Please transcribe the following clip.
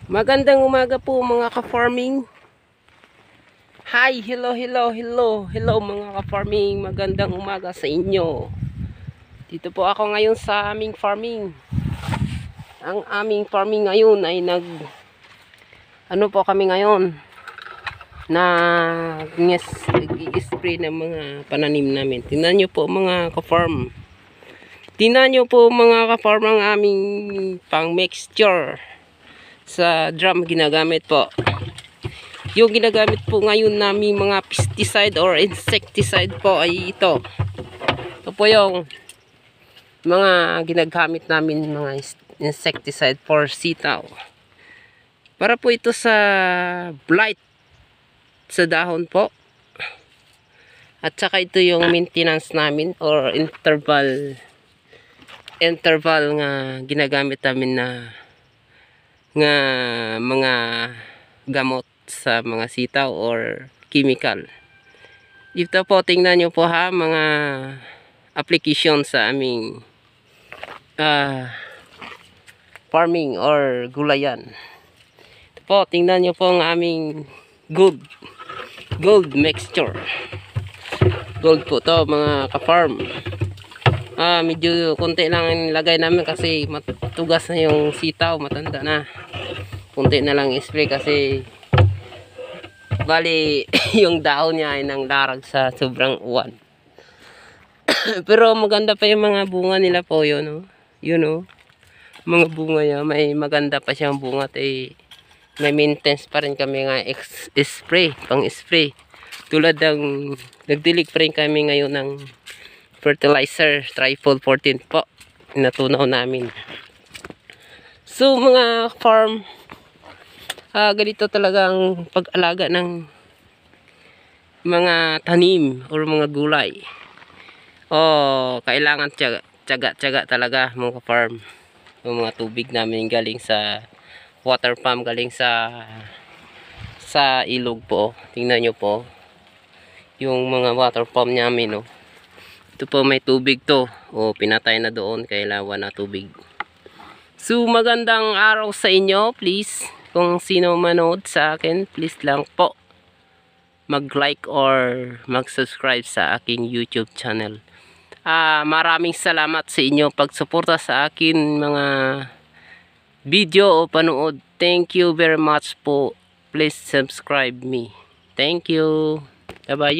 Magandang umaga po mga ka-farming. Hi, hello mga ka-farming. Magandang umaga sa inyo. Dito po ako ngayon sa aming farming. Ang aming farming ngayon ay kami ngayon? Nag-i-spray ng mga pananim namin. Tingnan nyo po mga ka-farm. Tingnan nyo po mga ka-farm ang aming pang mixture. Sa drum ginagamit po. Yung ginagamit po ngayon namin mga pesticide or insecticide po ay ito. Ito po yung mga ginagamit namin mga insecticide for sitaw. Para po ito sa blight sa dahon po. At saka ito yung maintenance namin or interval nga ginagamit namin na mga gamot sa mga sitaw or chemical. Ito po, tingnan nyo po ha, mga application sa aming farming or gulayan. Ito po, tingnan nyo po ang aming gold mixture. Gold po to mga ka-farm. Medyo konti lang nilagay namin kasi matugas na yung sitaw, matanda na. Konti na lang spray kasi bali yung dahon niya ay nang larag sa sobrang uwan. Pero maganda pa yung mga bunga nila po yun, no? Yun, no? Mga bunga niya, may maganda pa siyang bunga at may maintenance pa rin kami nga spray, pang spray. Tulad ng nagdilig pa rin kami ngayon ng fertilizer Trifol 14 po, natunaw namin. So mga farm, ganito talagang pag-alaga ng mga tanim or mga gulay. Kailangan tiyaga talaga mga farm. Yung mga tubig namin galing sa water pump, galing sa ilog po. Tingnan nyo po yung mga water pump namin, no. Ito po may tubig to. Pinatay na doon kaya wala na tubig. So magandang araw sa inyo. Please, kung sino manood sa akin, please lang po mag-like or mag-subscribe sa aking YouTube channel. Maraming salamat sa inyo pagsuporta sa akin mga video o panood. Thank you very much po. Please subscribe me. Thank you. Bye-bye.